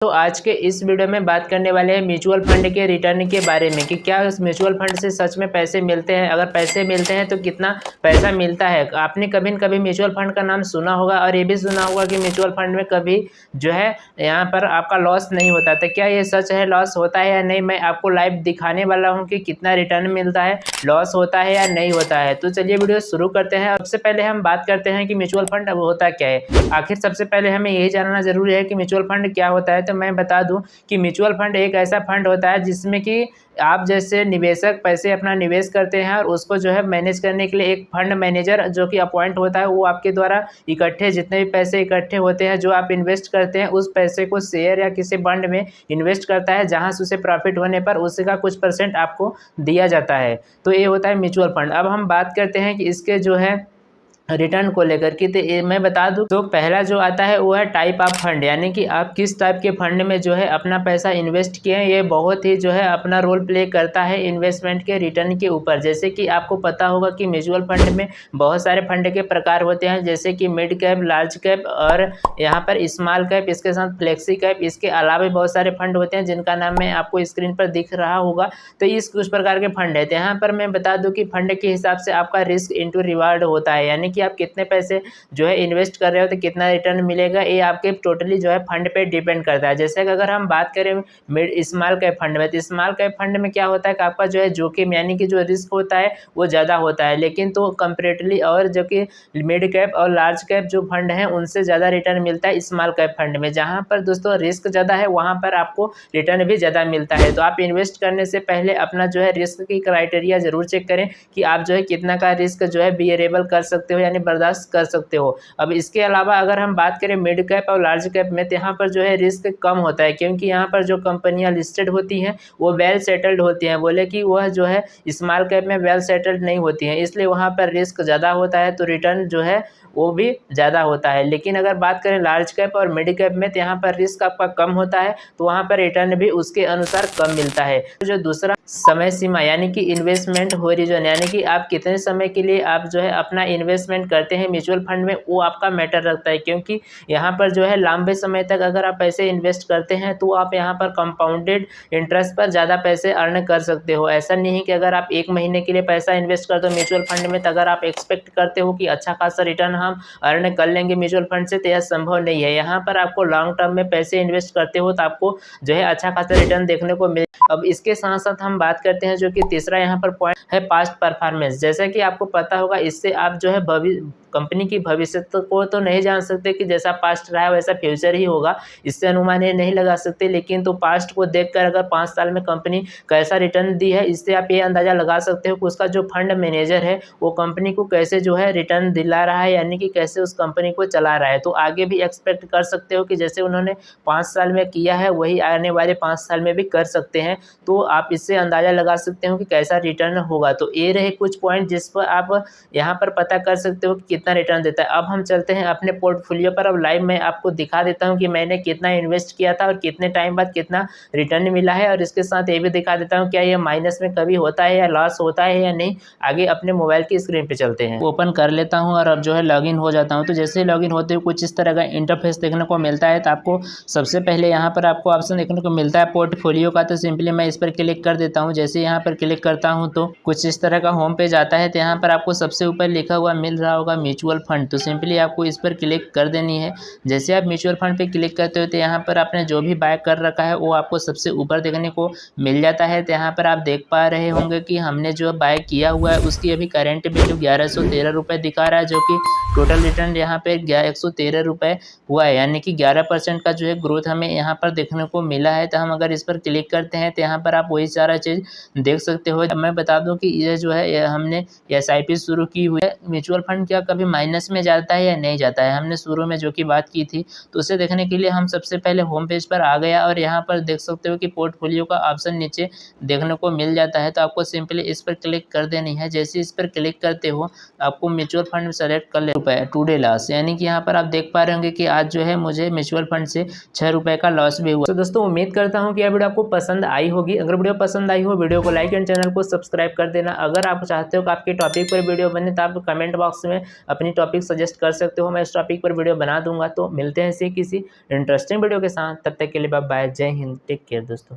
तो आज के इस वीडियो में बात करने वाले हैं म्यूचुअल फंड के रिटर्न के बारे में कि क्या उस म्यूचुअल फंड से सच में पैसे मिलते हैं, अगर पैसे मिलते हैं तो कितना पैसा मिलता है। आपने कभी न कभी म्यूचुअल फंड का नाम सुना होगा और ये भी सुना होगा कि म्यूचुअल फंड में कभी जो है यहाँ पर आपका लॉस नहीं होता। तो क्या ये सच है, लॉस होता है या नहीं, मैं आपको लाइव दिखाने वाला हूँ कि कितना रिटर्न मिलता है, लॉस होता है या नहीं होता है। तो चलिए वीडियो शुरू करते हैं। सबसे पहले हम बात करते हैं कि म्यूचुअल फंड अब होता क्या है। आखिर सबसे पहले हमें यही जानना जरूरी है कि म्यूचुअल फंड क्या होता है। तो मैं बता दूं कि म्यूचुअल फंड एक ऐसा फंड होता है जिसमें कि आप जैसे निवेशक पैसे अपना निवेश करते हैं और उसको जो है मैनेज करने के लिए एक फंड मैनेजर जो कि अपॉइंट होता है, वो आपके द्वारा इकट्ठे जितने भी पैसे इकट्ठे होते हैं जो आप इन्वेस्ट करते हैं उस पैसे को शेयर या किसी फंड में इन्वेस्ट करता है, जहां से उसे प्रॉफिट होने पर उसका कुछ % आपको दिया जाता है। तो ये होता है म्यूचुअल फंड। अब हम बात करते हैं कि इसके जो है रिटर्न को लेकर के। तो मैं बता दूं तो पहला जो आता है वो है टाइप ऑफ फंड, यानी कि आप किस टाइप के फंड में जो है अपना पैसा इन्वेस्ट किए हैं। ये बहुत ही जो है अपना रोल प्ले करता है इन्वेस्टमेंट के रिटर्न के ऊपर। जैसे कि आपको पता होगा कि म्यूचुअल फंड में बहुत सारे फंड के प्रकार होते हैं, जैसे कि मिड कैप, लार्ज कैप और यहाँ पर स्मॉल कैप, इसके साथ फ्लेक्सी कैप। इसके अलावा भी बहुत सारे फंड होते हैं जिनका नाम मैं आपको स्क्रीन पर दिख रहा होगा। तो इस कुछ प्रकार के फंड है। तो यहाँ पर मैं बता दूं कि फंड के हिसाब से आपका रिस्क इंटू रिवार्ड होता है, यानी कि आप कितने पैसे जो है इन्वेस्ट कर रहे हो तो कितना रिटर्न मिलेगा, ये आपके टोटली जो है फंड पे डिपेंड करता है। जैसे कि अगर हम बात करें मिड स्मॉल कैप फंड में, तो स्मॉल कैप फंड में क्या होता है कि आपका जो है जोखिम यानी कि जो रिस्क होता है वो ज़्यादा होता है, लेकिन तो कंपेरेटिवली और जो कि मिड कैप और लार्ज कैप जो फंड हैं उनसे ज़्यादा रिटर्न मिलता है स्मॉल कैप फंड में। जहाँ पर दोस्तों रिस्क ज़्यादा है वहाँ पर आपको रिटर्न भी ज़्यादा मिलता है। तो आप इन्वेस्ट करने से पहले अपना जो है रिस्क की क्राइटेरिया जरूर चेक करें कि आप जो है कितना का रिस्क जो है बियरेबल कर सकते हो, यानी बर्दाश्त कर सकते हो। अब इसके अलावा अगर हम बात करें मिड कैप और लार्ज कैप में, तो यहाँ पर जो है रिस्क कम होता है, क्योंकि यहाँ पर जो कंपनियां लिस्टेड होती हैं वो वेल सेटल्ड होती हैं, बोले कि वह जो है स्मॉल कैप में वेल सेटल्ड नहीं होती हैं, इसलिए वहाँ पर रिस्क ज़्यादा होता है, तो रिटर्न जो है वो भी ज़्यादा होता है। लेकिन अगर बात करें लार्ज कैप और मिड कैप में, तो यहाँ पर रिस्क आपका कम होता है, तो वहाँ पर रिटर्न भी उसके अनुसार कम मिलता है। जो दूसरा समय सीमा यानी कि इन्वेस्टमेंट होरिजन, यानी कि आप कितने समय के लिए आप जो है अपना इन्वेस्टमेंट करते हैं म्यूचुअल फंड में, वो आपका मैटर रखता है। क्योंकि यहाँ पर जो है लंबे समय तक अगर आप पैसे इन्वेस्ट करते हैं तो आप यहाँ पर कंपाउंडेड इंटरेस्ट पर ज़्यादा पैसे अर्न कर सकते हो। ऐसा नहीं है कि अगर आप 1 महीने के लिए पैसा इन्वेस्ट करते हो म्यूचुअल फंड में, तो अगर आप एक्सपेक्ट करते हो कि अच्छा खासा रिटर्न हम अर्न कर लेंगे म्यूचुअल फंड से, तो यह संभव नहीं है। यहाँ पर आपको लॉन्ग टर्म में पैसे इन्वेस्ट करते हो तो आपको जो है अच्छा खासा रिटर्न देखने को मिल। अब इसके साथ साथ हम बात करते हैं जो कि तीसरा यहाँ पर पॉइंट है पास्ट परफॉर्मेंस। जैसा कि आपको पता होगा इससे आप जो है कंपनी की भविष्य को तो नहीं जान सकते कि जैसा पास्ट रहा है वैसा फ्यूचर ही होगा, इससे अनुमान ये नहीं लगा सकते, लेकिन तो पास्ट को देखकर अगर 5 साल में कंपनी कैसा रिटर्न दी है इससे आप ये अंदाजा लगा सकते हो कि उसका जो फंड मैनेजर है वो कंपनी को कैसे जो है रिटर्न दिला रहा है, यानी कि कैसे उस कंपनी को चला रहा है। तो आगे भी एक्सपेक्ट कर सकते हो कि जैसे उन्होंने 5 साल में किया है वही आने वाले 5 साल में भी कर सकते हैं, तो आप इससे अंदाजा लगा सकते हो कि कैसा रिटर्न होगा। तो ये रहे कुछ पॉइंट जिस पर आप यहाँ पर पता कर सकते हो कि कितना रिटर्न देता है। अब हम चलते हैं अपने पोर्टफोलियो पर। अब लाइव मैं आपको दिखा देता हूं कि मैंने कितना इन्वेस्ट किया था और कितने टाइम बाद कितना रिटर्न मिला है, और इसके साथ ये भी दिखा देता हूं क्या ये माइनस में कभी होता है या लॉस होता है या नहीं। आगे अपने मोबाइल की स्क्रीन पे चलते हैं, ओपन कर लेता हूं और अब जो है लॉगिन हो जाता हूं। तो जैसे ही लॉगिन होते हुए कुछ इस तरह का इंटरफेस देखने को मिलता है। तो आपको सबसे पहले यहाँ पर आपको ऑप्शन देखने को मिलता है पोर्टफोलियो का। तो सिंपली मैं इस पर क्लिक कर देता हूँ। जैसे यहाँ पर क्लिक करता हूँ तो कुछ इस तरह का होम पेज आता है। तो यहाँ पर आपको सबसे ऊपर लिखा हुआ मिल रहा होगा म्यूचुअल फंड, तो सिंपली आपको इस पर क्लिक कर देनी है। जैसे आप म्यूचुअल फंड पे क्लिक करते हो तो यहाँ पर आपने जो भी बाय कर रखा है वो आपको सबसे ऊपर देखने को मिल जाता है। तो यहाँ पर आप देख पा रहे होंगे कि हमने जो बाय किया हुआ है उसकी अभी करंट वैल्यू 1113 रुपये दिखा रहा है, जो कि टोटल रिटर्न यहाँ पे 113 रुपये हुआ है, यानी कि 11% का जो है ग्रोथ हमें यहाँ पर देखने को मिला है। तो हम अगर इस पर क्लिक करते हैं तो यहाँ पर आप वही सारा चीज़ देख सकते हो। मैं बता दूं कि ये जो है हमने SIP शुरू की हुई है। म्यूचुअल फंड क्या कभी माइनस में जाता है या नहीं जाता है, हमने शुरू में जो कि बात की थी। तो उसे देखने के लिए हम सबसे पहले होम पेज पर आ गया और यहाँ पर देख सकते हो कि पोर्टफोलियो का ऑप्शन नीचे देखने को मिल जाता है। तो आपको सिंपली इस पर क्लिक कर देनी है। जैसे इस पर क्लिक करते हो आपको म्यूचुअल फंड सेलेक्ट कर ले। रुपये टुडे लॉस, यानी कि यहाँ पर आप देख पा रहे होंगे कि आज जो है मुझे म्यूचुअल फंड से 6 रुपये का लॉस भी हुआ। तो दोस्तों उम्मीद करता हूँ कि यह वीडियो आपको पसंद आई होगी। अगर वीडियो पसंद आई हो वीडियो को लाइक एंड चैनल को सब्सक्राइब कर देना। अगर आप चाहते हो कि आपके टॉपिक पर वीडियो बने तो आप कमेंट बॉक्स में अपनी टॉपिक सजेस्ट कर सकते हो, मैं इस टॉपिक पर वीडियो बना दूंगा। तो मिलते हैं इसी किसी इंटरेस्टिंग वीडियो के साथ, तब तक के लिए बाय बाय, जय हिंद, टेक केयर दोस्तों।